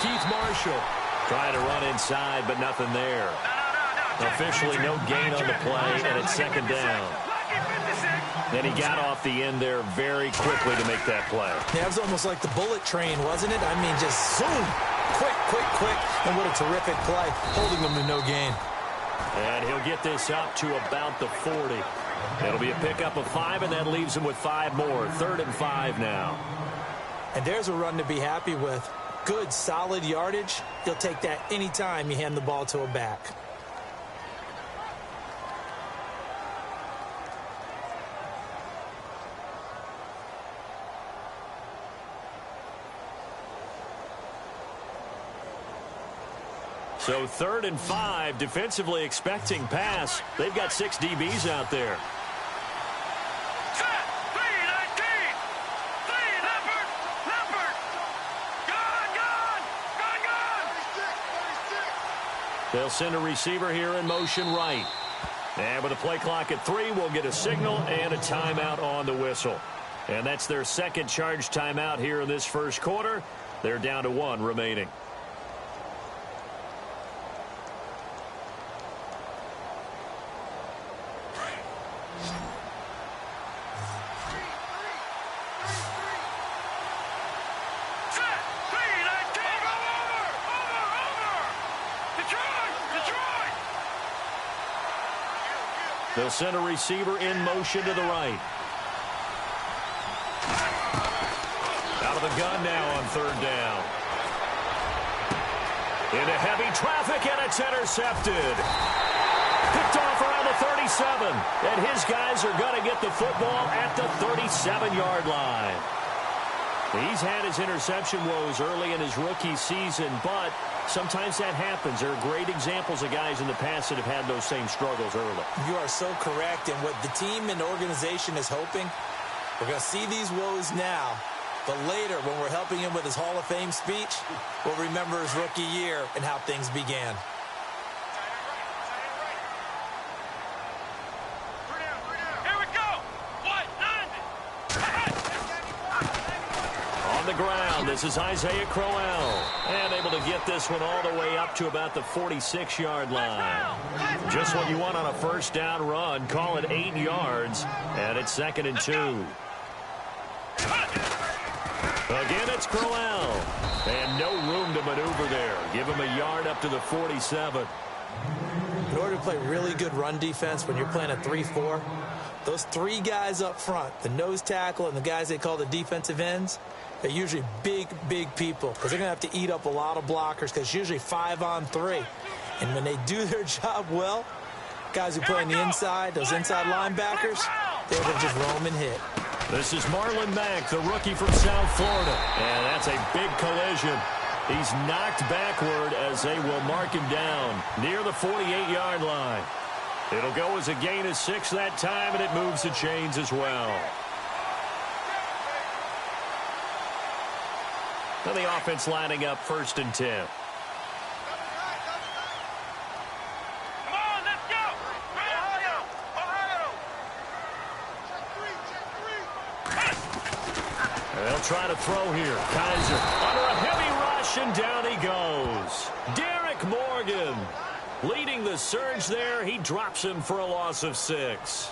Keith Marshall. Trying to run inside, but nothing there. Officially no gain on the play, and it's second down. Then he got off the end there very quickly to make that play. Yeah, it was almost like the bullet train, wasn't it? I mean, just zoom. Quick, quick, quick. And what a terrific play, holding them to no gain. And he'll get this up to about the 40. It'll be a pickup of 5, and that leaves him with 5 more. 3rd and 5 now. And there's a run to be happy with. Good, solid yardage. You'll take that anytime you hand the ball to a back. So 3rd and 5, defensively expecting pass. They've got 6 DBs out there. They'll send a receiver here in motion right. And with a play clock at 3, we'll get a signal and a timeout on the whistle. And that's their second charge timeout here in this first quarter. They're down to 1 remaining. They'll send a receiver in motion to the right. Out of the gun now on 3rd down. Into heavy traffic, and it's intercepted. Picked off around the 37. And his guys are going to get the football at the 37-yard line. He's had his interception woes early in his rookie season, but sometimes that happens. There are great examples of guys in the past that have had those same struggles early. You are so correct, and what the team and organization is hoping, we're going to see these woes now, but later when we're helping him with his Hall of Fame speech, we'll remember his rookie year and how things began. The ground. This is Isaiah Crowell. And able to get this one all the way up to about the 46-yard line. Just what you want on a first down run. Call it 8 yards. And it's 2nd and 2. Again, it's Crowell. And no room to maneuver there. Give him a yard up to the 47. In order to play really good run defense when you're playing a 3-4, those 3 guys up front, the nose tackle and the guys they call the defensive ends, they're usually big, big people because they're going to have to eat up a lot of blockers because it's usually 5 on 3. And when they do their job well, guys who play on the inside, those inside linebackers, they're going to just roam and hit. This is Marlon Mack, the rookie from South Florida. And that's a big collision. He's knocked backward as they will mark him down near the 48-yard line. It'll go as a gain of 6 that time, and it moves the chains as well. Now the offense lining up 1st and 10. Come on, let's go! They'll try to throw here. Kaiser under a heavy rush, and down he goes. Derek Morgan leading the surge there. He drops him for a loss of 6.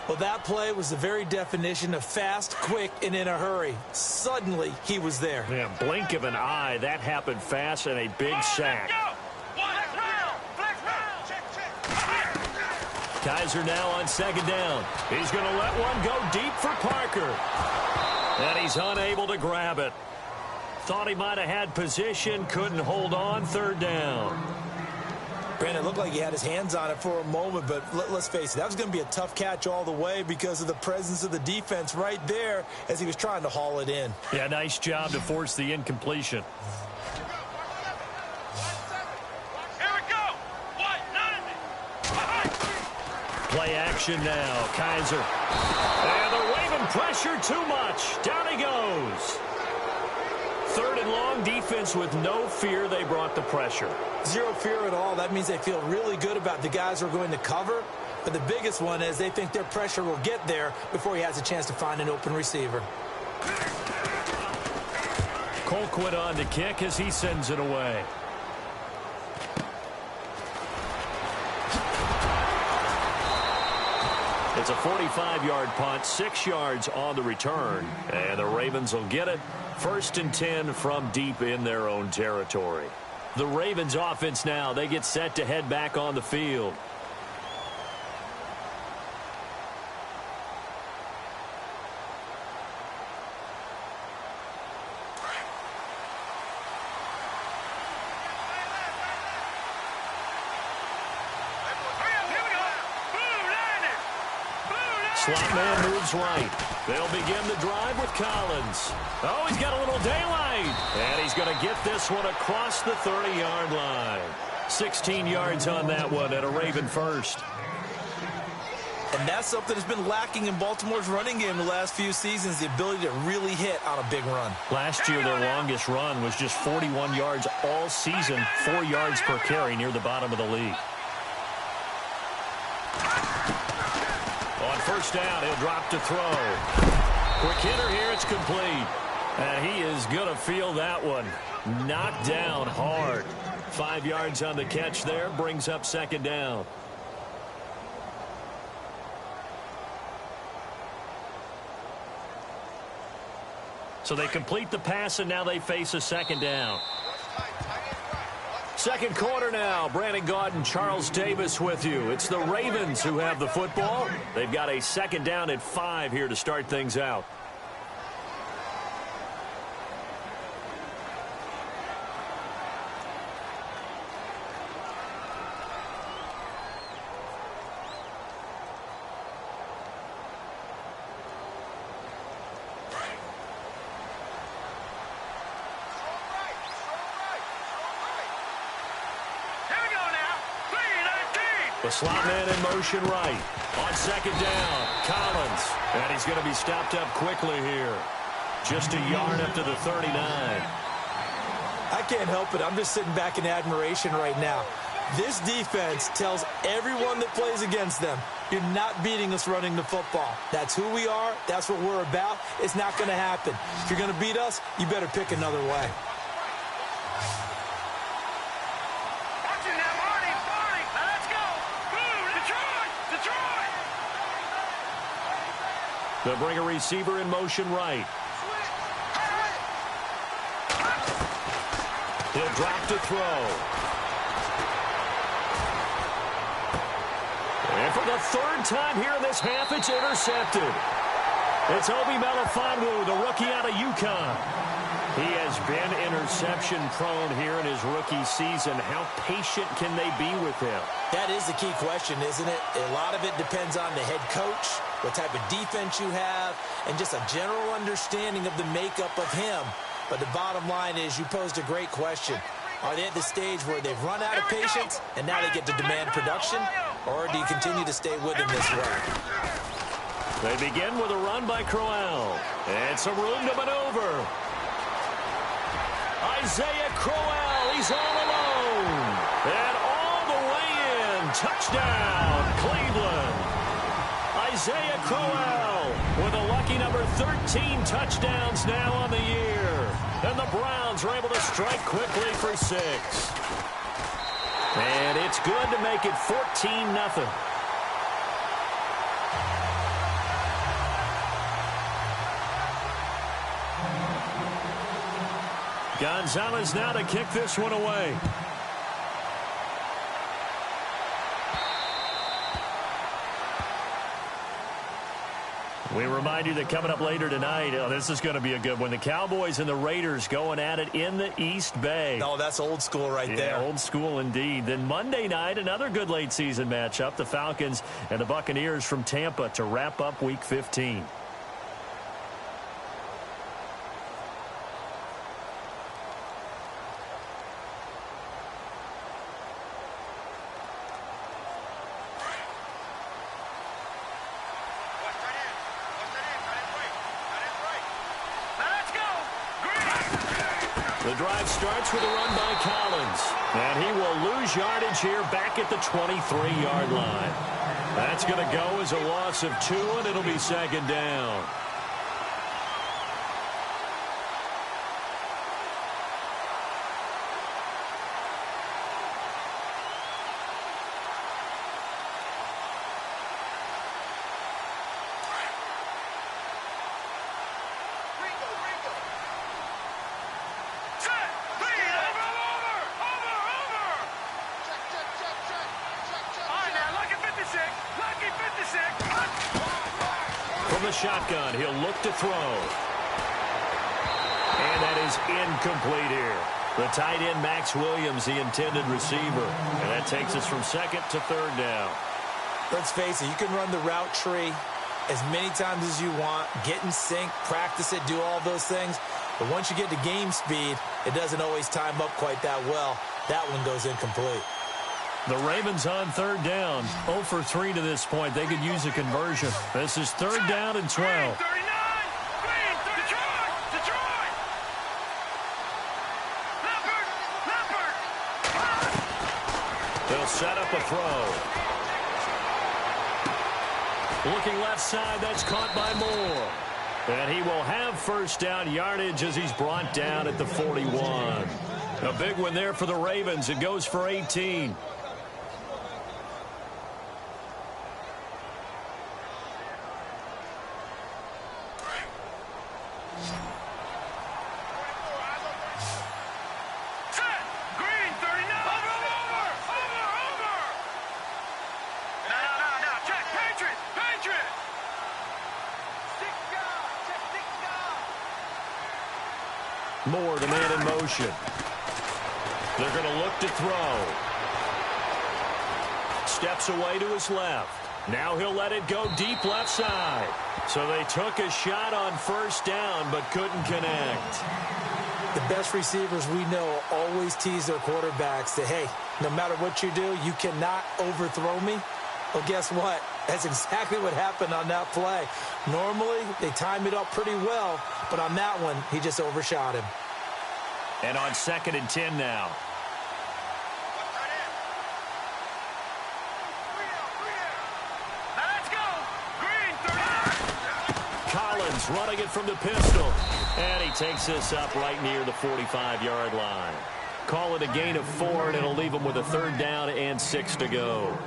Well, that play was the very definition of fast, quick, and in a hurry. Suddenly, he was there. Yeah, blink of an eye. That happened fast, and a big sack. Kaiser now on 2nd down. He's going to let one go deep for Parker. And he's unable to grab it. Thought he might have had position, couldn't hold on. 3rd down. Brandon, it looked like he had his hands on it for a moment, but let's face it, that was going to be a tough catch all the way because of the presence of the defense right there as he was trying to haul it in. Yeah, nice job to force the incompletion. Here we go! Play action now. Kaiser. And they're waving pressure too much. Down he goes. 3rd and long, defense with no fear. They brought the pressure. Zero fear at all. That means they feel really good about the guys who are going to cover. But the biggest one is they think their pressure will get there before he has a chance to find an open receiver. Colquitt on to kick as he sends it away. It's a 45-yard punt, 6 yards on the return. And the Ravens will get it. 1st and 10 from deep in their own territory. The Ravens offense now, they get set to head back on the field. Slot man moves right. They'll begin the drive with Collins. Oh, he's got a little daylight. And he's going to get this one across the 30-yard line. 16 yards on that one at a Raven first. And that's something that's been lacking in Baltimore's running game the last few seasons, the ability to really hit on a big run. Last year, their longest run was just 41 yards all season, 4 yards per carry near the bottom of the league. On first down, he'll drop to throw. Quick hitter here, it's complete. And he is going to feel that one. Knocked down hard. 5 yards on the catch there, brings up 2nd down. So they complete the pass, and now they face a 2nd down. Second quarter now. Brandon Gaudin, Charles Davis with you. It's the Ravens who have the football. They've got a 2nd down at 5 here to start things out. The slot man in motion right. On 2nd down, Collins. And he's going to be stopped up quickly here. Just a yard up to the 39. I can't help it. I'm just sitting back in admiration right now. This defense tells everyone that plays against them, you're not beating us running the football. That's who we are. That's what we're about. It's not going to happen. If you're going to beat us, you better pick another way. They'll bring a receiver in motion right. He'll drop to throw. And for the 3rd time here in this half, it's intercepted. It's Obi Melifonwu, the rookie out of UConn. He has been interception prone here in his rookie season. How patient can they be with him? That is the key question, isn't it? A lot of it depends on the head coach, what type of defense you have, and just a general understanding of the makeup of him. But the bottom line is you posed a great question. Are they at the stage where they've run out of patience and now they get to demand production? Or do you continue to stay with him this way? They begin with a run by Crowell. And some room to maneuver. Isaiah Crowell, he's all alone. And all the way in. Touchdown, Cleveland. Isaiah Crowell with a lucky number 13 touchdowns now on the year. And the Browns are able to strike quickly for 6. And it's good to make it 14-0. Gonzalez now to kick this one away. We remind you that coming up later tonight, this is going to be a good one. The Cowboys and the Raiders going at it in the East Bay. Oh, that's old school right there. Old school indeed. Then Monday night, another good late season matchup. The Falcons and the Buccaneers from Tampa to wrap up Week 15. The drive starts with a run by Collins. And he will lose yardage here back at the 23-yard line. That's going to go as a loss of 2, and it'll be 2nd down. the shotgun. He'll look to throw. And that is incomplete here. The tight end, Max Williams, the intended receiver. And that takes us from second to third down. Let's face it, you can run the route tree as many times as you want, get in sync, practice it, do all those things. But once you get to game speed, it doesn't always time up quite that well. That one goes incomplete. The Ravens on third down, 0 for 3 to this point. They could use a conversion. This is third down and 12. They'll set up a throw. Looking left side, that's caught by Moore. And he will have first down yardage as he's brought down at the 41. A big one there for the Ravens. It goes for 18. Moore, the man in motion. They're going to look to throw. Steps away to his left. Now he'll let it go deep left side. So they took a shot on first down but couldn't connect. The best receivers we know always tease their quarterbacks that, hey, no matter what you do, you cannot overthrow me. Well, guess what? That's exactly what happened on that play. Normally, they time it up pretty well, but on that one, he just overshot him. And on 2nd and 10 now. Let's go. Green, 30. Collins running it from the pistol. And he takes this up right near the 45-yard line. Call it a gain of 4, and it'll leave him with a third down and 6 to go.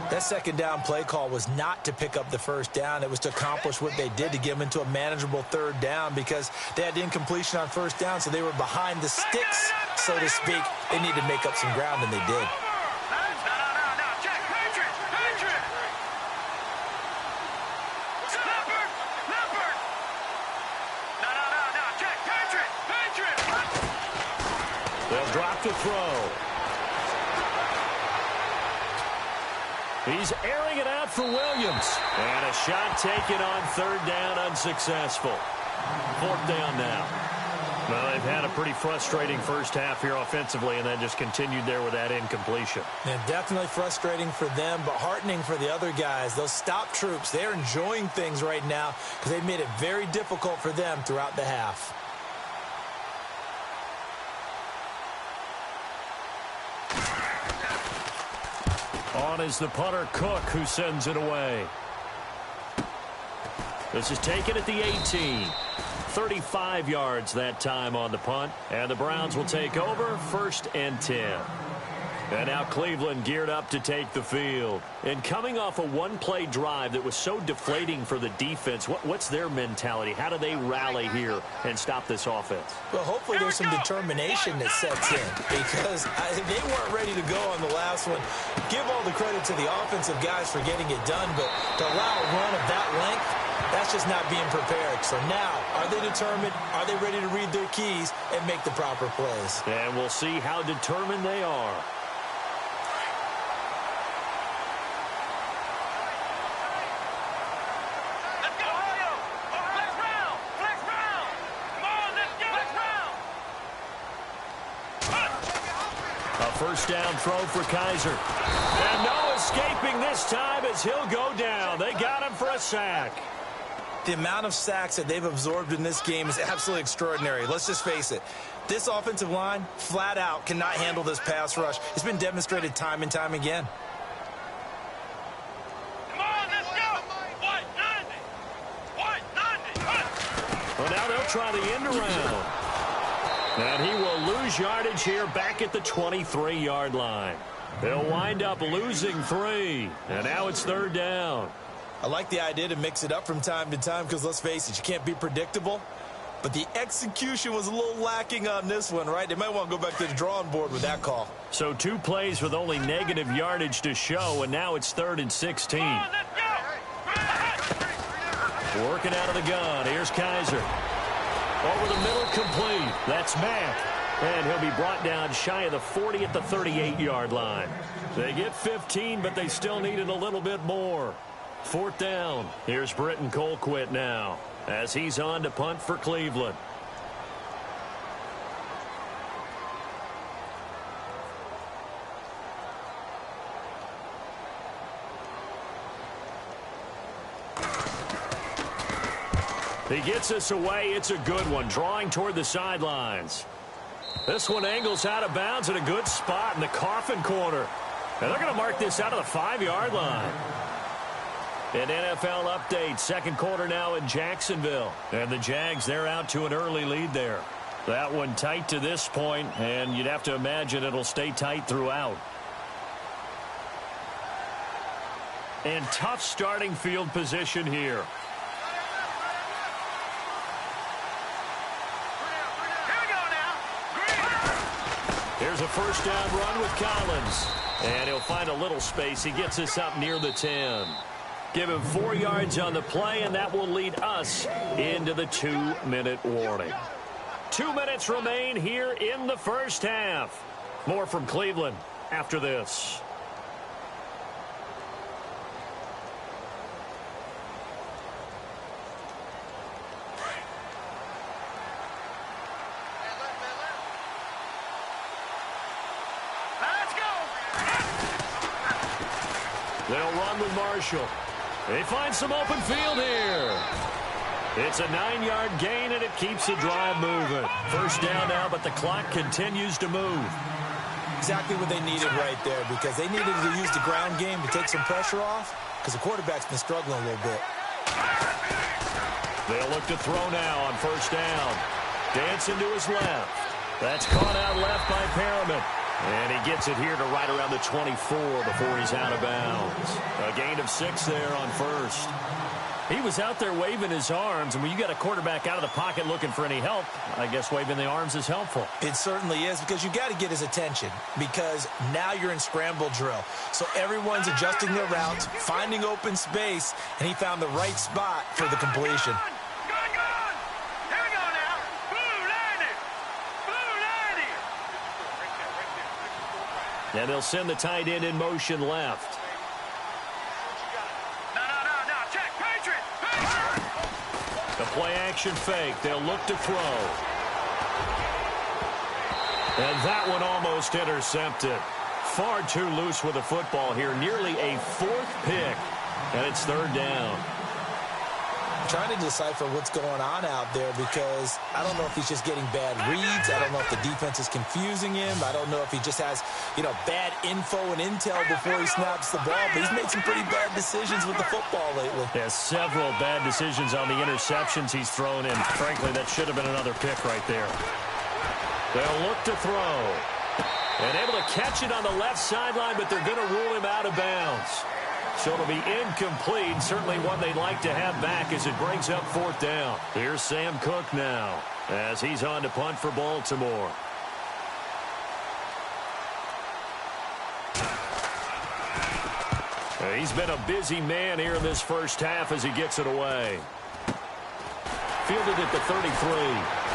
That second down play call was not to pick up the first down. It was to accomplish what they did, to get them into a manageable third down, because they had incompletion on first down, so they were behind the sticks, so to speak. They needed to make up some ground, and they did. They'll drop to throw. He's airing it out for Williams. And a shot taken on third down, unsuccessful. Fourth down now. Well, they've had a pretty frustrating first half here offensively, and then just continued there with that incompletion. And definitely frustrating for them, but heartening for the other guys. Those stop troops, they're enjoying things right now because they've made it very difficult for them throughout the half. On is the punter, Cook, who sends it away. This is taken at the 18. 35 yards that time on the punt. And the Browns will take over, 1st and 10. And now Cleveland geared up to take the field. And coming off a one-play drive that was so deflating for the defense, what's their mentality? How do they rally here and stop this offense? Well, hopefully there's some determination that sets in, because they weren't ready to go on the last one. Give all the credit to the offensive guys for getting it done, but to allow a run of that length, that's just not being prepared. So now, are they determined? Are they ready to read their keys and make the proper plays? And we'll see how determined they are. First down throw for Kaiser. And no escaping this time as he'll go down. They got him for a sack. The amount of sacks that they've absorbed in this game is absolutely extraordinary. Let's just face it. This offensive line, flat out, cannot handle this pass rush. It's been demonstrated time and time again. Come on, let's go. White 90. Well, now they'll try the end around. And he will lose yardage here back at the 23-yard line. They'll wind up losing 3. And now it's third down. I like the idea to mix it up from time to time because, let's face it, you can't be predictable. But the execution was a little lacking on this one, right? They might want to go back to the drawing board with that call. So 2 plays with only negative yardage to show, and now it's 3rd and 16. Working out of the gun. Here's Kaiser. Over the middle, complete. That's Mack. And he'll be brought down shy of the 40 at the 38-yard line. They get 15, but they still needed a little bit more. 4th down. Here's Britton Colquitt now as he's on to punt for Cleveland. He gets us away. It's a good one, drawing toward the sidelines. This one angles out of bounds at a good spot in the coffin corner. And they're going to mark this out of the 5-yard line. An NFL update, second quarter now in Jacksonville. And the Jags, they're out to an early lead there. That one tight to this point, and you'd have to imagine it'll stay tight throughout. And tough starting field position here. Here's a first down run with Collins. And he'll find a little space. He gets us up near the 10. Give him 4 yards on the play, and that will lead us into the 2-minute warning. 2 minutes remain here in the first half. More from Cleveland after this. They'll run with Marshall. They find some open field here. It's a 9-yard gain, and it keeps the drive moving. First down now, but the clock continues to move. Exactly what they needed right there, because they needed to use the ground game to take some pressure off, because the quarterback's been struggling a little bit. They'll look to throw now on first down. Dancing to his left. That's caught out left by Perriman. And he gets it here to right around the 24 before he's out of bounds. A gain of 6 there on first. He was out there waving his arms, and when you got a quarterback out of the pocket looking for any help, I guess waving the arms is helpful. It certainly is, because you got to get his attention, because now you're in scramble drill. So everyone's adjusting their routes, finding open space, and he found the right spot for the completion. And they'll send the tight end in motion left. Check, Patriot. The play action fake. They'll look to throw. And that one almost intercepted. Far too loose with the football here. Nearly a 4th pick. And it's 3rd down. Trying to decipher what's going on out there, because I don't know if he's just getting bad reads. I don't know if the defense is confusing him. I don't know if he just has, bad info and intel before he snaps the ball. But he's made some pretty bad decisions with the football lately. Yeah, several bad decisions on the interceptions he's thrown in. Frankly, that should have been another pick right there. They'll look to throw. And able to catch it on the left sideline, but they're going to rule him out of bounds. So it'll be incomplete. Certainly one they'd like to have back as it brings up 4th down. Here's Sam Cook now as he's on to punt for Baltimore. He's been a busy man here in this first half as he gets it away. Fielded at the 33.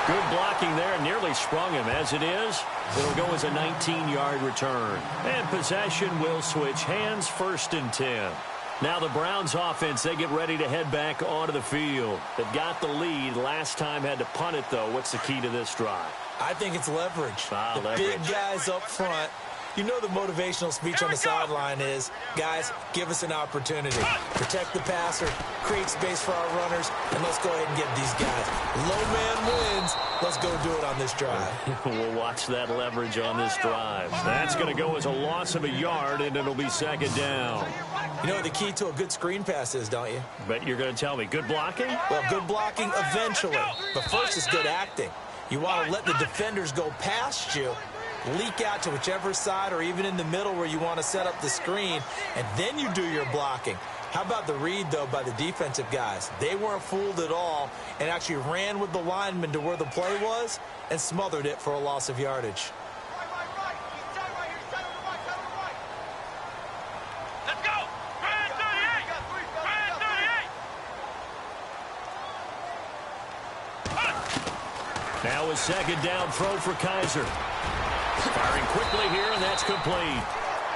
Good blocking there, nearly sprung him. As it is, it'll go as a 19-yard return. And possession will switch hands, 1st and 10. Now the Browns offense, they get ready to head back onto the field. They've got the lead. Last time had to punt it, though. What's the key to this drive? I think it's leverage. Leverage. Big guys up front. You know the motivational speech on the sideline is, guys, give us an opportunity. Protect the passer, create space for our runners, and let's go ahead and get these guys. Low man wins. Let's go do it on this drive. We'll watch that leverage on this drive. That's going to go as a loss of a yard, and it'll be 2nd down. You know what the key to a good screen pass is, don't you? Bet you're going to tell me. Good blocking? Well, good blocking eventually. But first is good acting. You want to let the defenders go past you, leak out to whichever side or even in the middle where you want to set up the screen, and then you do your blocking. How about the read, though, by the defensive guys? They weren't fooled at all and actually ran with the lineman to where the play was and smothered it for a loss of yardage. Now a second down throw for Kaiser. Firing quickly here, and that's complete.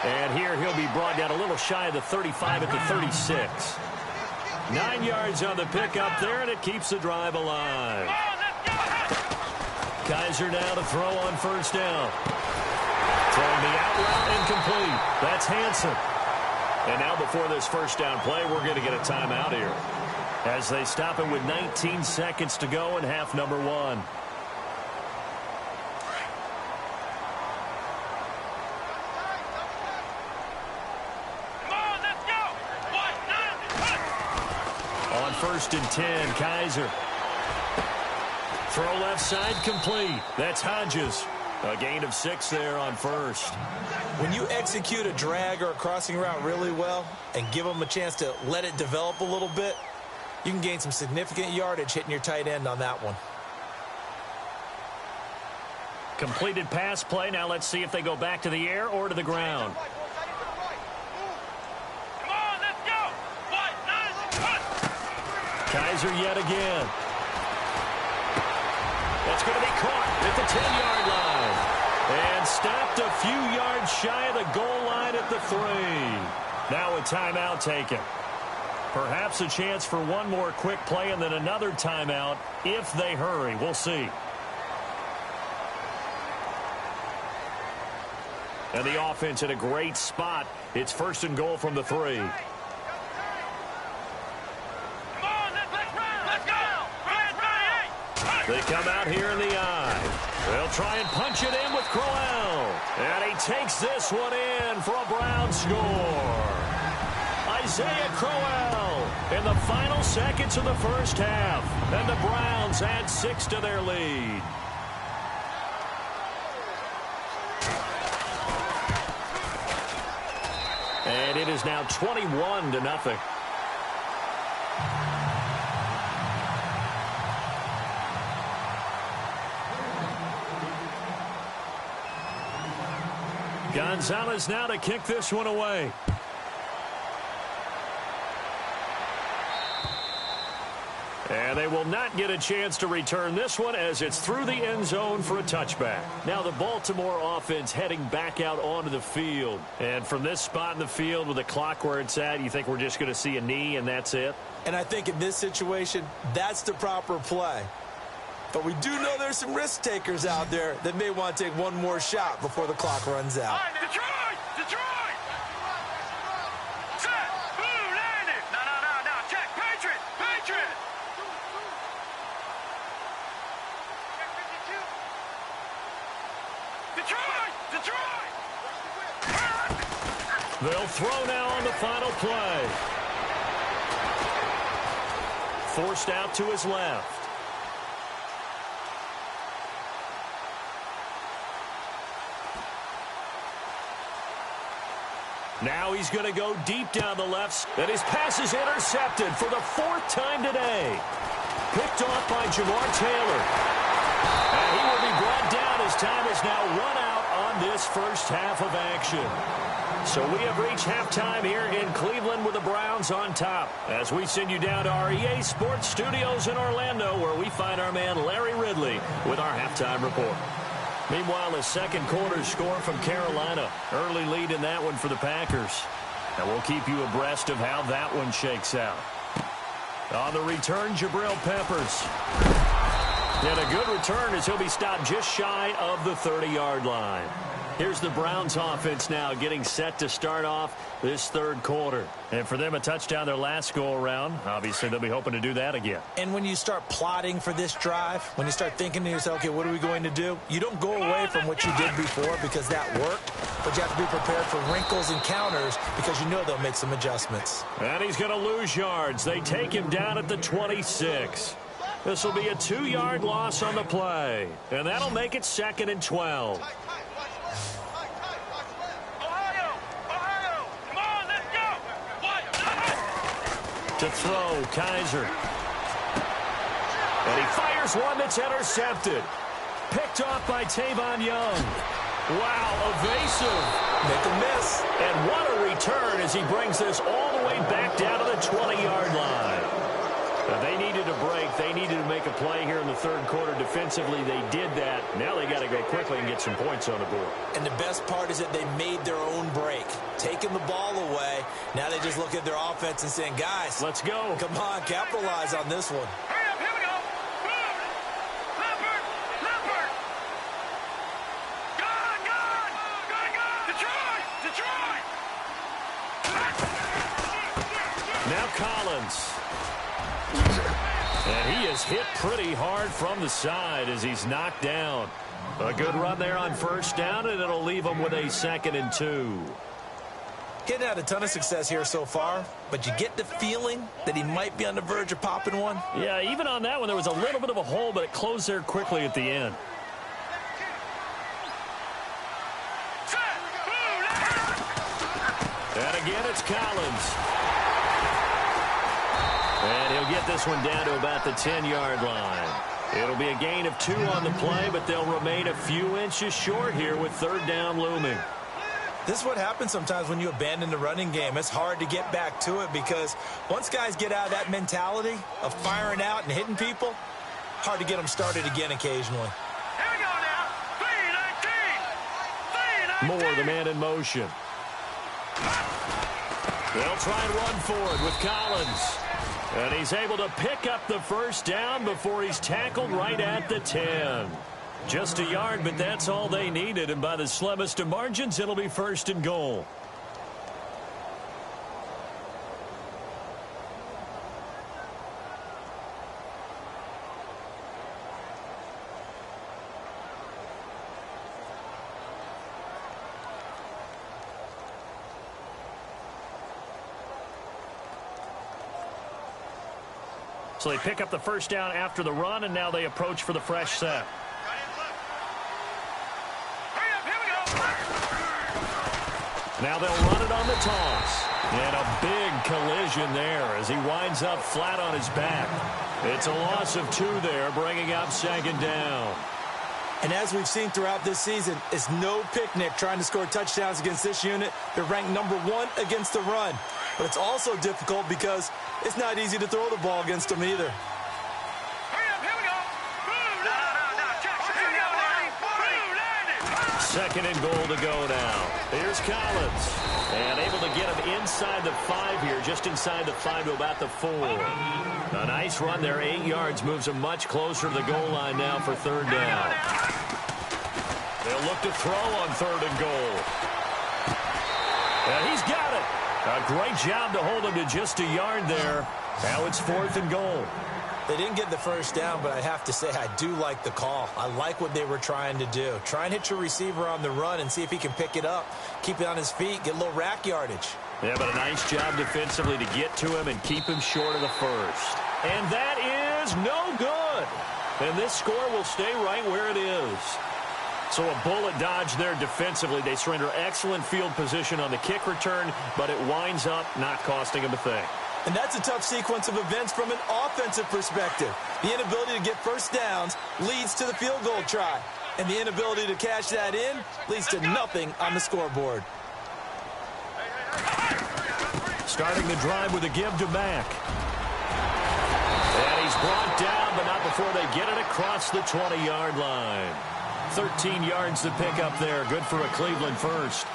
And here he'll be brought down a little shy of the 35 at the 36. 9 yards on the pickup there, and it keeps the drive alive. Kaiser now to throw on first down. Throwing the out route incomplete. That's Hansen. And now before this first down play, we're going to get a timeout here, as they stop it with 19 seconds to go in half number 1. On first and 10, Kaiser. Throw left side complete. That's Hodges. A gain of 6 there on first. When you execute a drag or a crossing route really well and give them a chance to let it develop a little bit, you can gain some significant yardage hitting your tight end on that one. Completed pass play. Now let's see if they go back to the air or to the ground. Kaiser yet again. That's going to be caught at the 10-yard line. And stopped a few yards shy of the goal line at the 3. Now a timeout taken. Perhaps a chance for one more quick play and then another timeout if they hurry. We'll see. And the offense in a great spot. It's first and goal from the 3. They come out here in the eye. They'll try and punch it in with Crowell. And he takes this one in for a Brown score. Isaiah Crowell in the final seconds of the first half. And the Browns add 6 to their lead. And it is now 21-0. Gonzalez now to kick this one away. And they will not get a chance to return this one as it's through the end zone for a touchback. Now the Baltimore offense heading back out onto the field. And from this spot in the field with the clock where it's at, you think we're just going to see a knee and that's it? And I think in this situation, that's the proper play. But we do know there's some risk takers out there that may want to take one more shot before the clock runs out. Detroit! Detroit! Set! Blue landed! No. Check! Patriot! Patriot! Detroit! Detroit! They'll throw now on the final play. Forced out to his left. Now he's going to go deep down the left. And his pass is intercepted for the 4th time today. Picked off by Jamar Taylor. And he will be brought down as time is now run out on this first half of action. So we have reached halftime here in Cleveland with the Browns on top. As we send you down to our EA Sports Studios in Orlando, where we find our man Larry Ridley with our halftime report. Meanwhile, a second quarter score from Carolina. Early lead in that one for the Packers. And we'll keep you abreast of how that one shakes out. On the return, Jabril Peppers. And a good return as he'll be stopped just shy of the 30-yard line. Here's the Browns offense now getting set to start off this third quarter. And for them, a touchdown their last go-around. Obviously, they'll be hoping to do that again. And when you start plotting for this drive, when you start thinking to yourself, okay, what are we going to do? You don't go away from what you did before because that worked, but you have to be prepared for wrinkles and counters because you know they'll make some adjustments. And he's going to lose yards. They take him down at the 26. This will be a 2-yard loss on the play. And that'll make it 2nd and 12. To throw, Kaiser. And he fires one that's intercepted. Picked off by Tavon Young. Wow, evasive. Make a miss. And what a return as he brings this all the way back down to the 20-yard line. They needed a break. They needed to make a play here in the third quarter defensively. They did that. Now they got to go quickly and get some points on the board. And the best part is that they made their own break, taking the ball away. Now they just look at their offense and saying, guys, let's go. Come on, capitalize on this one. Hurry up, here we go. Boom. Leopard. Gone. Detroit. Now Collins. And he is hit pretty hard from the side as he's knocked down. A good run there on first down, and it'll leave him with a 2nd and 2. Getting had a ton of success here so far, but you get the feeling that he might be on the verge of popping one. Yeah, even on that one, there was a little bit of a hole, but it closed there quickly at the end. And again, it's Collins. And he'll get this one down to about the 10-yard line. It'll be a gain of 2 on the play, but they'll remain a few inches short here with third down looming. This is what happens sometimes when you abandon the running game. It's hard to get back to it because once guys get out of that mentality of firing out and hitting people, hard to get them started again occasionally. Here we go now. 3-19. Moore, the man in motion. They'll try and run forward with Collins. And he's able to pick up the first down before he's tackled right at the 10. Just a yard, but that's all they needed. And by the slimmest of margins, it'll be 1st and goal. So they pick up the first down after the run, and now they approach for the fresh set. Now they'll run it on the toss. And a big collision there as he winds up flat on his back. It's a loss of 2 there, bringing up 2nd down. And as we've seen throughout this season, it's no picnic trying to score touchdowns against this unit. They're ranked number 1 against the run. But it's also difficult because it's not easy to throw the ball against them either. Hurry up, here we go. Boom. No. Check. Here we go, Boom, 2nd and goal to go now. Here's Collins. And able to get him inside the 5 here, just inside the 5 to about the 4. A nice run there, 8 yards, moves him much closer to the goal line now for third down. They'll look to throw on 3rd and goal. And he's got it. A great job to hold him to just a yard there. Now it's 4th and goal. They didn't get the first down, but I have to say I do like the call. I like what they were trying to do. Try and hit your receiver on the run and see if he can pick it up. Keep it on his feet, get a little rack yardage. Yeah, but a nice job defensively to get to him and keep him short of the first. And that is no good. And this score will stay right where it is. So a bullet dodge there defensively. They surrender excellent field position on the kick return, but it winds up not costing them a thing. And that's a tough sequence of events from an offensive perspective. The inability to get first downs leads to the field goal try. And the inability to cash that in leads to nothing on the scoreboard. Starting the drive with a give to Mack. And he's brought down, but not before they get it across the 20-yard line. 13 yards to pick up there. Good for a Cleveland first.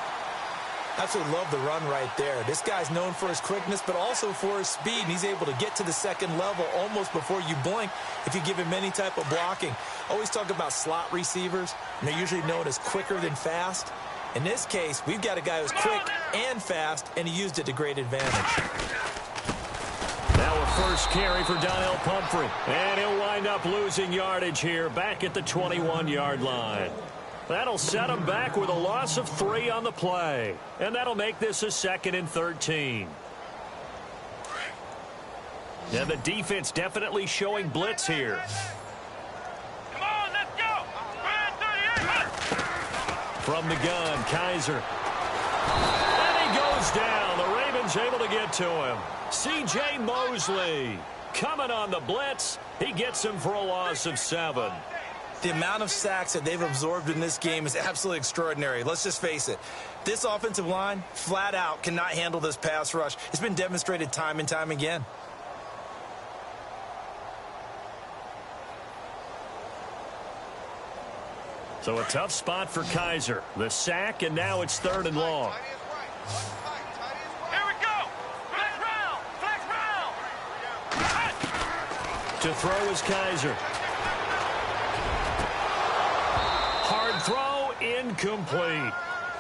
Absolutely love the run right there. This guy's known for his quickness, but also for his speed, and he's able to get to the 2nd level almost before you blink if you give him any type of blocking. Always talk about slot receivers, and they're usually known as quicker than fast. In this case, we've got a guy who's quick and fast, and he used it to great advantage. Now a first carry for Donnell Pumphrey, and he'll wind up losing yardage here back at the 21-yard line. That'll set him back with a loss of 3 on the play. And that'll make this a 2nd and 13. And the defense definitely showing blitz here. Come on, let's go. We're at 38. From the gun, Kaiser. And he goes down. The Ravens able to get to him. C.J. Mosley coming on the blitz. He gets him for a loss of 7. The amount of sacks that they've absorbed in this game is absolutely extraordinary. Let's just face it. This offensive line, flat out, cannot handle this pass rush. It's been demonstrated time and time again. So a tough spot for Kaiser. The sack, and now it's 3rd and long. Here we go. Flex round. Flex round. To throw is Kaiser. Hard throw, incomplete.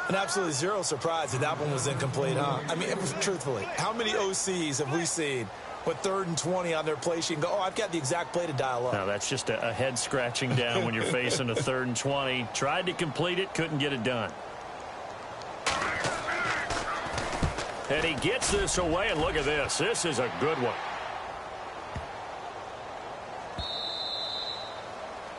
And absolutely zero surprise that one was incomplete, huh? I mean, truthfully, how many OCs have we seen with 3rd and 20 on their play sheet and go, oh, I've got the exact play to dial up? Now, that's just a head scratching down when you're facing a 3rd and 20. Tried to complete it, couldn't get it done. And he gets this away, and look at this. This is a good one.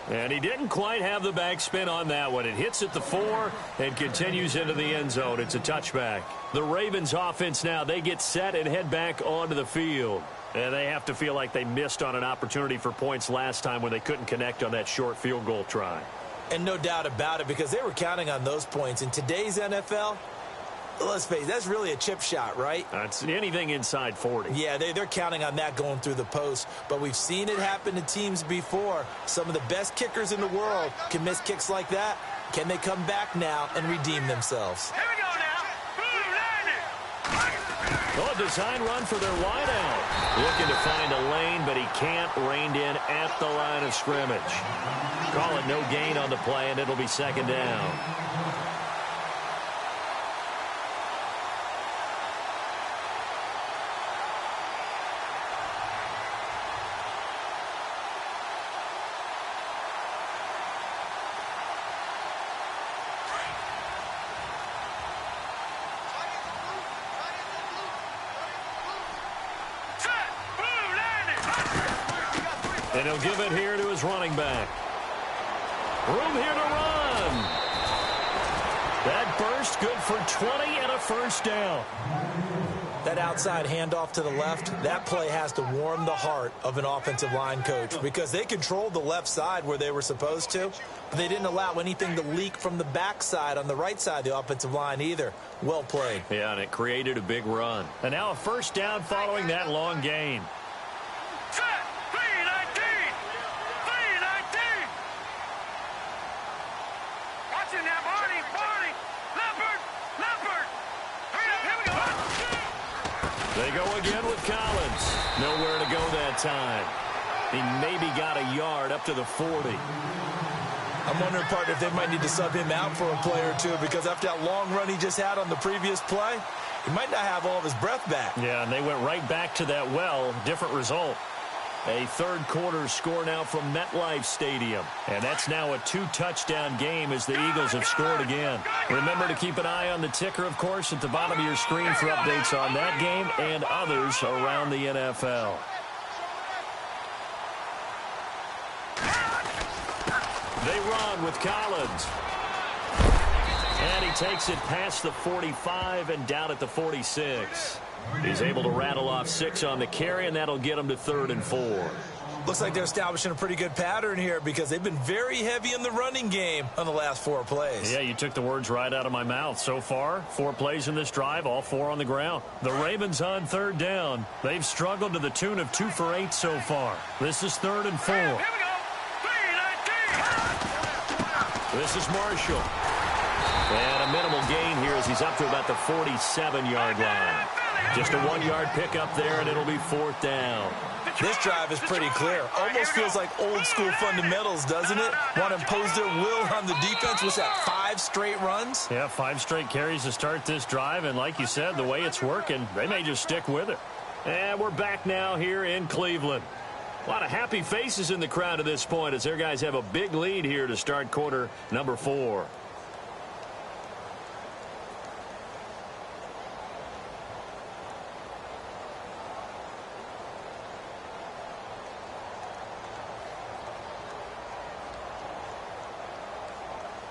And he didn't quite have the backspin on that one. It hits at the 4 and continues into the end zone. It's a touchback. The Ravens offense now, they get set and head back onto the field. And they have to feel like they missed on an opportunity for points last time when they couldn't connect on that short field goal try. And no doubt about it, because they were counting on those points. In today's NFL, let's face it, that's really a chip shot, right? It's anything inside 40. Yeah, they're counting on that going through the post. But we've seen it happen to teams before. Some of the best kickers in the world can miss kicks like that. Can they come back now and redeem themselves? Here we go now. Oh, a design run for their wideout. Looking to find a lane, but he can't. Reined in at the line of scrimmage. Call it no gain on the play, and it'll be 2nd down. And he'll give it here to his running back. Room here to run. That burst good for 20 and a 1st down. That outside handoff to the left, that play has to warm the heart of an offensive line coach because they controlled the left side where they were supposed to, but they didn't allow anything to leak from the backside on the right side of the offensive line either. Well played. Yeah, and it created a big run. And now a 1st down following that long gain. They go again with Collins. Nowhere to go that time. He maybe got a yard up to the 40. I'm wondering, partner, if they might need to sub him out for a play or two because after that long run he just had on the previous play, he might not have all of his breath back. Yeah, and they went right back to that well. Different result. A 3rd quarter score now from MetLife Stadium. And that's now a 2-touchdown game as the Eagles have scored again. Remember to keep an eye on the ticker, of course, at the bottom of your screen for updates on that game and others around the NFL. They run with Collins. And he takes it past the 45 and down at the 46. He's able to rattle off 6 on the carry, and that'll get him to 3rd and 4. Looks like they're establishing a pretty good pattern here because they've been very heavy in the running game on the last 4 plays. Yeah, you took the words right out of my mouth. So far, 4 plays in this drive, all 4 on the ground. The Ravens on 3rd down. They've struggled to the tune of 2 for 8 so far. This is 3rd and 4. Here we go. 3-19. This is Marshall. And a minimal gain here as he's up to about the 47-yard line. Just a 1-yard pickup there, and it'll be 4th down. This drive is pretty clear. Almost feels like old-school fundamentals, doesn't it? Want to impose their will on the defense. Was that 5 straight runs? Yeah, 5 straight carries to start this drive, and like you said, the way it's working, they may just stick with it. And we're back now here in Cleveland. A lot of happy faces in the crowd at this point as their guys have a big lead here to start quarter number 4.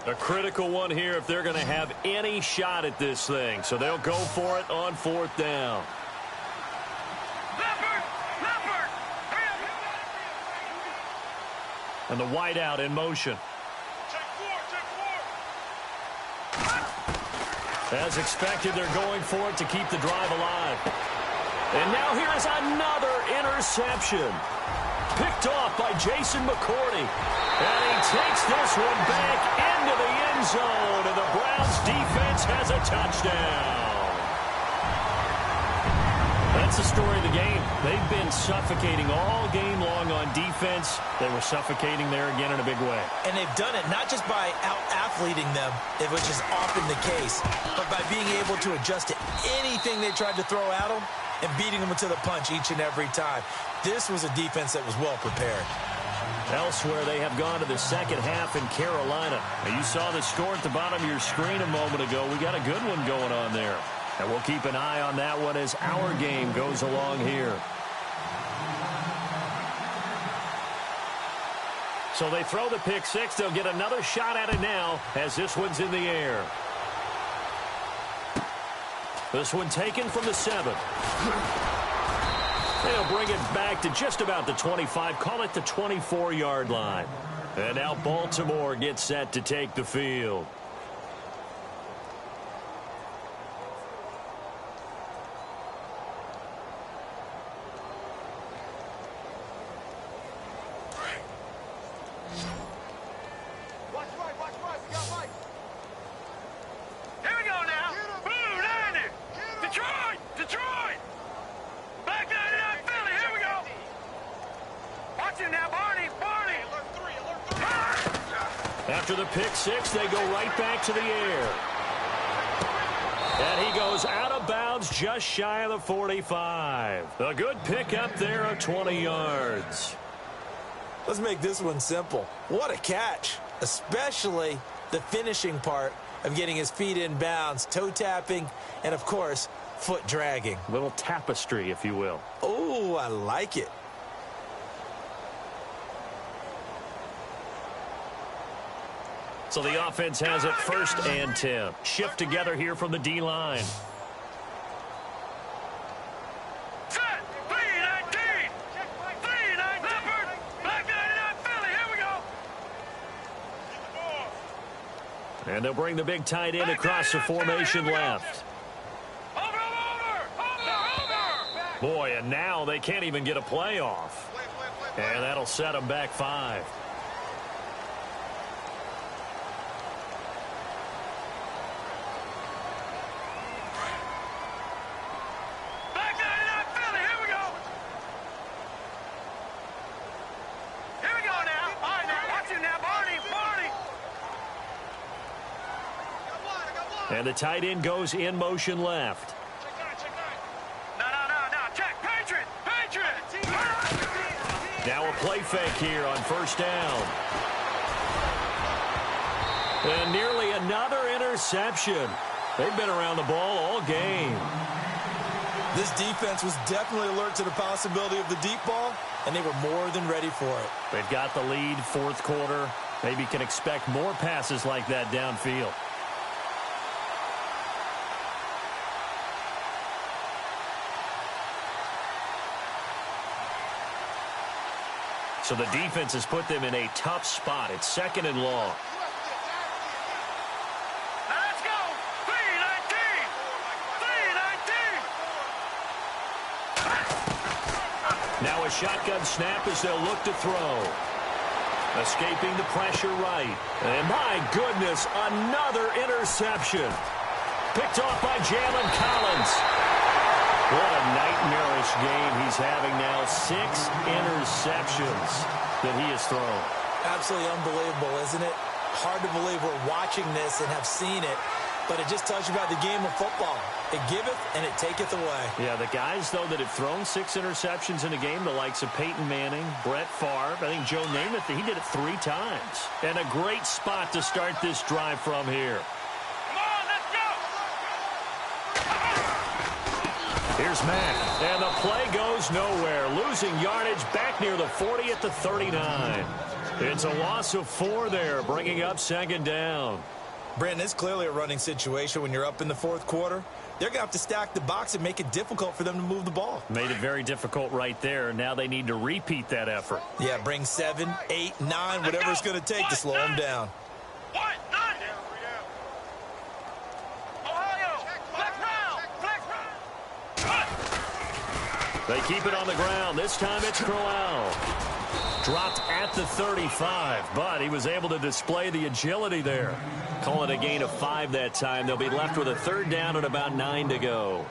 A critical one here if they're going to have any shot at this thing. So they'll go for it on 4th down. And the wideout in motion. As expected, they're going for it to keep the drive alive. And now here is another interception. Picked off by Jason McCourty. And he takes this one back into the end zone. And the Browns defense has a touchdown. That's the story of the game. They've been suffocating all game long on defense. They were suffocating there again in a big way. And they've done it not just by out-athleting them, which is often the case, but by being able to adjust to anything they tried to throw at them and beating them to the punch each and every time. This was a defense that was well prepared. Elsewhere, they have gone to the second half in Carolina. Now, you saw the score at the bottom of your screen a moment ago. We got a good one going on there. And we'll keep an eye on that one as our game goes along here. So they throw the pick six. They'll get another shot at it now as this one's in the air. This one taken from the 7. They'll bring it back to just about the 25. Call it the 24-yard line. And now Baltimore gets set to take the field. After the pick six, they go right back to the air. And he goes out of bounds just shy of the 45. A good pickup there of 20 yards. Let's make this one simple. What a catch, especially the finishing part of getting his feet in bounds, toe tapping, and, of course, foot dragging. Little tapestry, if you will. Oh, I like it. So the offense has it 1st and 10. Shift together here from the D-line. Set. 3-19. 3-9 Leopard. Black 99 Philly. Here we go. And they'll bring the big tight end across the formation left. Over. Boy, and now they can't even get a play off. And that'll set them back 5. And the tight end goes in motion left. No. Check. Patriot. Now a play fake here on 1st down. And nearly another interception. They've been around the ball all game. This defense was definitely alert to the possibility of the deep ball, and they were more than ready for it. They've got the lead, 4th quarter. Maybe can expect more passes like that downfield. So the defense has put them in a tough spot. It's 2nd and long. Now let's go. 3-19. Now a shotgun snap as they'll look to throw. Escaping the pressure right. And my goodness, another interception. Picked off by Jalen Collins. What a nightmarish game he's having now. 6 interceptions that he has thrown. Absolutely unbelievable, isn't it? Hard to believe we're watching this and have seen it, but it just tells you about the game of football. It giveth and it taketh away. Yeah, the guys, though, that have thrown 6 interceptions in a game, the likes of Peyton Manning, Brett Favre, I think Joe Namath, he did it 3 times. And a great spot to start this drive from here. Here's Mack, and the play goes nowhere. Losing yardage back near the 40 at the 39. It's a loss of 4 there, bringing up 2nd down. Brandon, it's clearly a running situation when you're up in the 4th quarter. They're going to have to stack the box and make it difficult for them to move the ball. Made it very difficult right there. Now they need to repeat that effort. Yeah, bring 7, 8, 9, whatever it's going to take to slow them down. They keep it on the ground. This time it's Crowell. Dropped at the 35, but he was able to display the agility there. Call it a gain of 5 that time. They'll be left with a 3rd down and about 9 to go.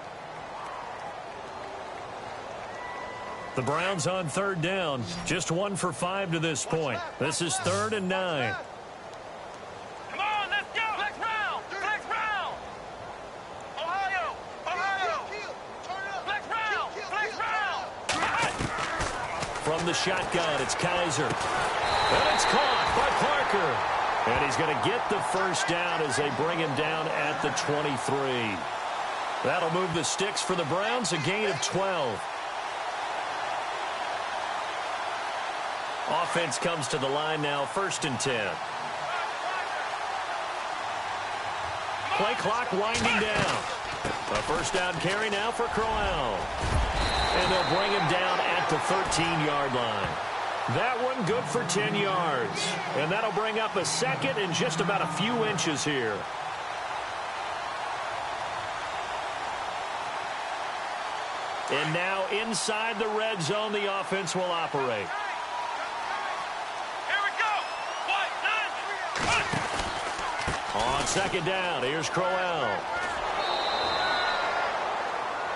The Browns on 3rd down. Just 1 for 5 to this point. This is 3rd and 9. Come on, let's go. Flex round. Flex round. Ohio. Flex round. Flex round. From the shotgun, it's Kaiser. And it's caught by Parker. And he's going to get the 1st down as they bring him down at the 23. That'll move the sticks for the Browns, a gain of 12. Offense comes to the line now, 1st and 10. Play clock winding down. A 1st down carry now for Crowell. And they'll bring him down at the 13-yard line. That one good for 10 yards. And that'll bring up a 2nd and just about a few inches here. And now inside the red zone, the offense will operate. Here we go. On 2nd down, here's Crowell.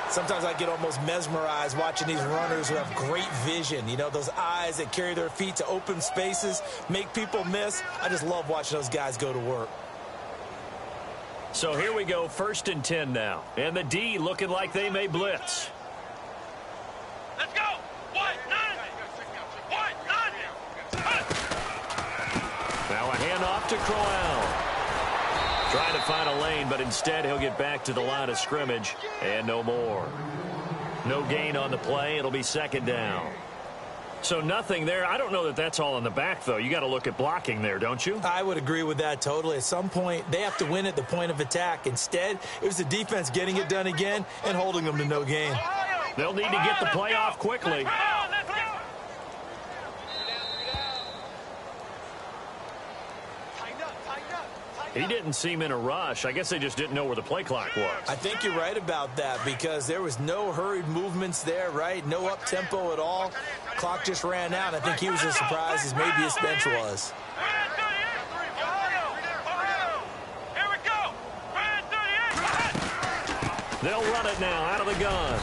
Sometimes I get almost mesmerized watching these runners who have great vision. You know, those eyes that carry their feet to open spaces, make people miss. I just love watching those guys go to work. So here we go, 1st and 10 now. And the D looking like they may blitz. Let's go. Now a handoff to Crowell. Trying to find a lane, but instead he'll get back to the line of scrimmage and no more. No gain on the play. It'll be 2nd down. So nothing there. I don't know that that's all in the back, though. You got to look at blocking there, don't you? I would agree with that totally. At some point, they have to win at the point of attack. Instead, it was the defense getting it done again and holding them to no gain. They'll need to get the play off quickly. He didn't seem in a rush. I guess they just didn't know where the play clock was. I think you're right about that because there was no hurried movements there, right? No up-tempo at all. Clock just ran out. I think he was as surprised as maybe his bench was. They'll run it now out of the gun.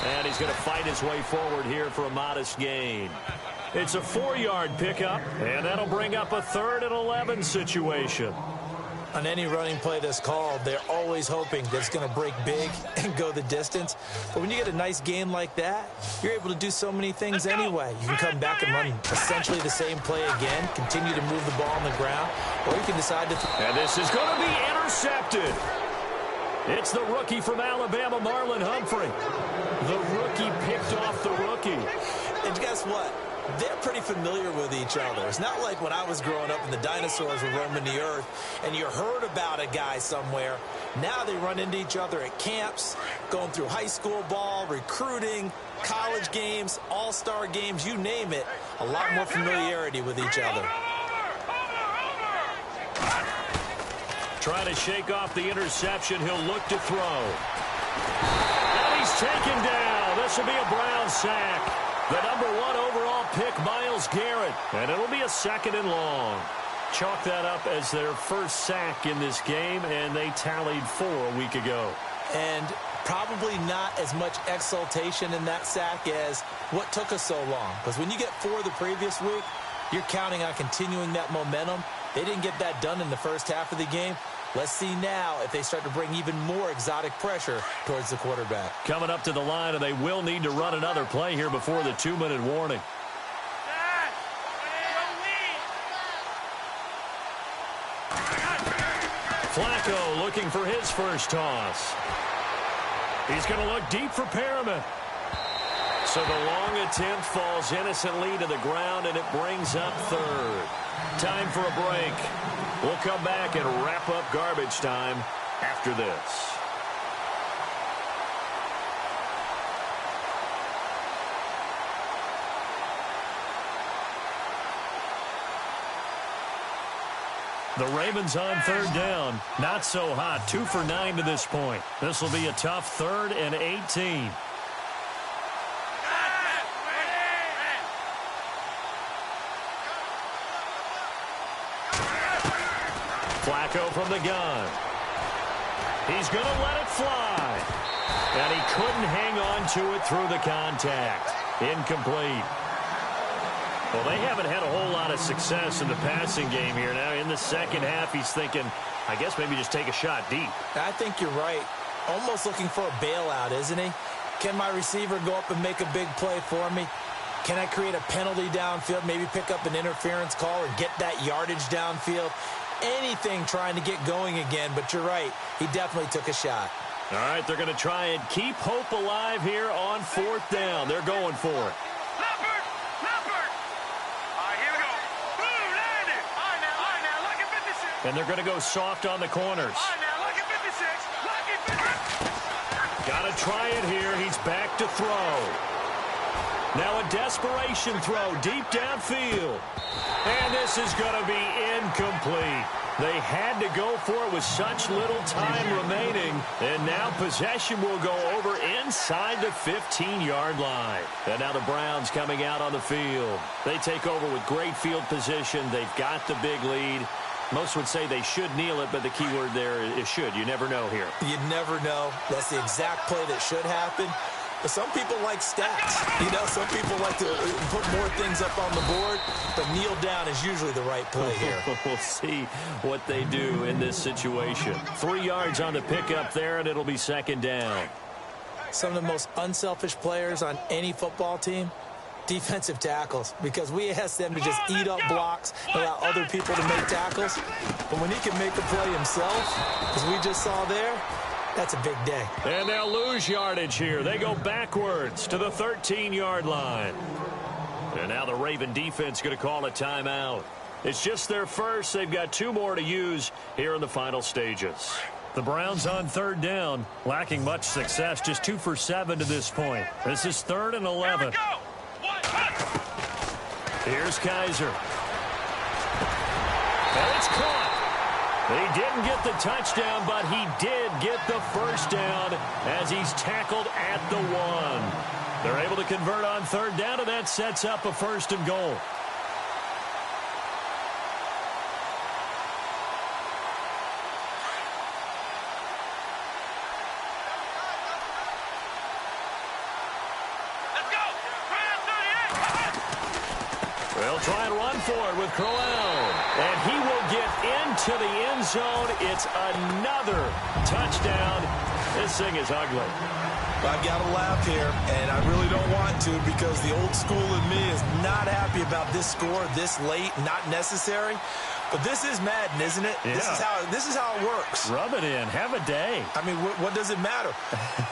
And he's going to fight his way forward here for a modest gain. It's a 4-yard pickup, and that'll bring up a 3rd and 11 situation. On any running play that's called, they're always hoping that it's going to break big and go the distance. But when you get a nice gain like that, you're able to do so many things anyway. You can come back and run essentially the same play again, continue to move the ball on the ground, or you can decide to... And this is going to be intercepted. It's the rookie from Alabama, Marlon Humphrey. The rookie picked off the rookie. And guess what? They're pretty familiar with each other. It's not like when I was growing up and the dinosaurs were roaming the earth and you heard about a guy somewhere. Now they run into each other at camps, going through high school ball, recruiting, college games, all-star games, you name it. A lot more familiarity with each other. Trying to shake off the interception. He'll look to throw. And he's taken down. This will be a Brown sack. The #1 overall pick, Myles Garrett. And it'll be a 2nd and long. Chalk that up as their first sack in this game, and they tallied 4 a week ago. And probably not as much exultation in that sack as what took us so long. Because when you get 4 the previous week, you're counting on continuing that momentum. They didn't get that done in the first half of the game. Let's see now if they start to bring even more exotic pressure towards the quarterback. Coming up to the line, and they will need to run another play here before the 2-minute warning. Flacco looking for his first toss. He's going to look deep for Perriman. So the long attempt falls innocently to the ground, and it brings up 3rd. Time for a break. We'll come back and wrap up garbage time after this. The Ravens on 3rd down. Not so hot. 2 for 9 to this point. This will be a tough 3rd and 18. Flacco from the gun. He's going to let it fly. And he couldn't hang on to it through the contact. Incomplete. Well, they haven't had a whole lot of success in the passing game here. Now, in the second half, he's thinking, I guess maybe just take a shot deep. I think you're right. Almost looking for a bailout, isn't he? Can my receiver go up and make a big play for me? Can I create a penalty downfield, maybe pick up an interference call or get that yardage downfield? Anything trying to get going again, but you're right. He definitely took a shot. All right, they're going to try and keep hope alive here on 4th down. They're going for it. Leopard! Leopard! All right, here we go. Boom, landed. All right, now, lucky 56. And they're going to go soft on the corners. All right, now, lucky 56. Lucky 56. Got to try it here. He's back to throw. Now a desperation throw deep downfield. And this is going to be incomplete. They had to go for it with such little time remaining. And now possession will go over inside the 15-yard line. And now the Browns coming out on the field. They take over with great field position. They've got the big lead. Most would say they should kneel it, but the key word there is should. You never know here. You never know. That's the exact play that should happen. But some people like stats. You know, some people like to put more things up on the board, but kneel down is usually the right play here. We'll see what they do in this situation. 3 yards on the pickup there, and it'll be 2nd down. Some of the most unselfish players on any football team, defensive tackles, because we ask them to just eat up blocks, allow other people to make tackles. But when he can make a play himself, as we just saw there, that's a big day. And they'll lose yardage here. They go backwards to the 13-yard line. And now the Raven defense going to call a timeout. It's just their first. They've got 2 more to use here in the final stages. The Browns on 3rd down, lacking much success, just 2 for 7 to this point. This is 3rd and 11. Here's Kaiser. And it's caught. He didn't get the touchdown, but he did get the first down as he's tackled at the 1. They're able to convert on 3rd down, and that sets up a 1st and goal. They'll try and run for it with cLoWN. And he will get into the end zone. It's another touchdown. This thing is ugly. I've got to laugh here, and I really don't want to because the old school in me is not happy about this score this late, not necessary. But this is Madden, isn't it? Yeah. This is how it works. Rub it in. Have a day. I mean, what does it matter?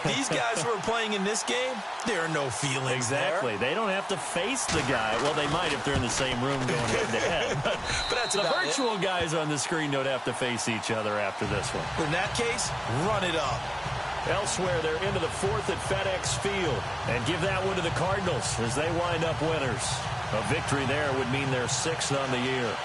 These guys who are playing in this game, there are no feelings Exactly. there. They don't have to face the guy. Well, they might if they're in the same room going head-to-head. But that's the about virtual guys on the screen don't have to face each other after this one. In that case, run it up. Elsewhere, they're into the 4th at FedEx Field. And give that one to the Cardinals as they wind up winners. A victory there would mean they're 6th on the year.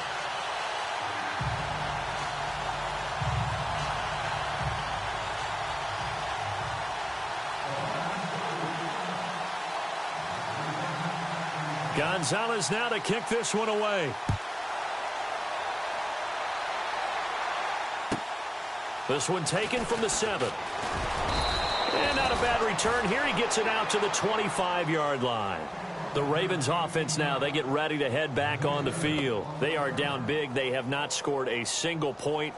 Gonzalez now to kick this one away. This one taken from the 7. And not a bad return here. He gets it out to the 25-yard line. The Ravens offense now, they get ready to head back on the field. They are down big. They have not scored a single point.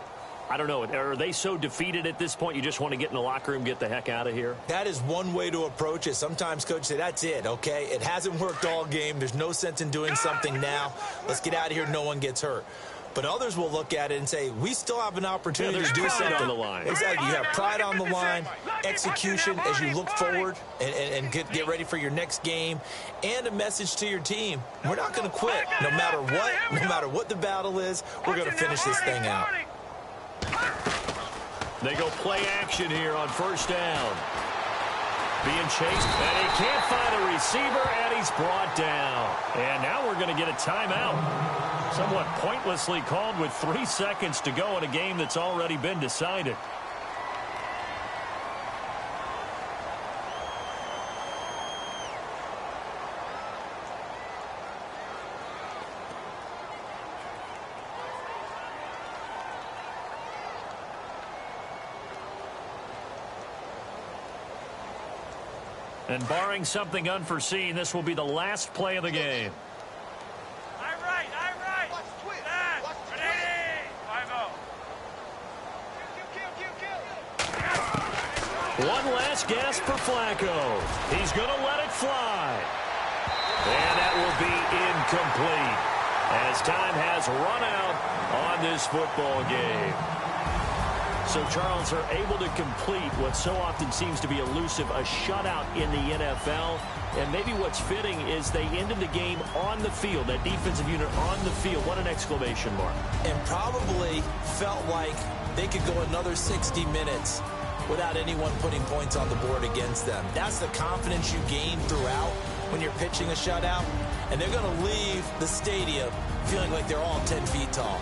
I don't know. Are they so defeated at this point you just want to get in the locker room, get the heck out of here? That is one way to approach it. Sometimes coaches say, that's it, okay? It hasn't worked all game. There's no sense in doing something now. Let's get out of here. No one gets hurt. But others will look at it and say, we still have an opportunity to do something. On the line. Exactly. You have pride on the line, execution as you look forward and get ready for your next game, and a message to your team. We're not going to quit. No matter what the battle is, we're going to finish this thing out. They go play action here on 1st down. Being chased, and he can't find a receiver, and he's brought down. And now we're going to get a timeout. Somewhat pointlessly called with 3 seconds to go in a game that's already been decided. And barring something unforeseen, this will be the last play of the game. I'm right. That. Ready. 5-0. One last gasp for Flacco. He's going to let it fly. And that will be incomplete as time has run out on this football game. So, Charles, are able to complete what so often seems to be elusive, a shutout in the NFL. And maybe what's fitting is they ended the game on the field, that defensive unit on the field. What an exclamation mark. And probably felt like they could go another 60 minutes without anyone putting points on the board against them. That's the confidence you gain throughout when you're pitching a shutout. And they're going to leave the stadium feeling like they're all 10 feet tall.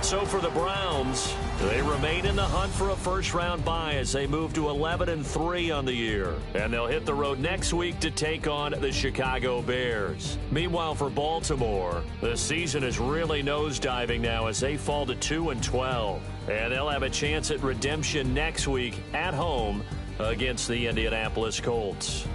So for the Browns, they remain in the hunt for a first-round bye as they move to 11-3 on the year. And they'll hit the road next week to take on the Chicago Bears. Meanwhile, for Baltimore, the season is really nosediving now as they fall to 2-12. And they'll have a chance at redemption next week at home against the Indianapolis Colts.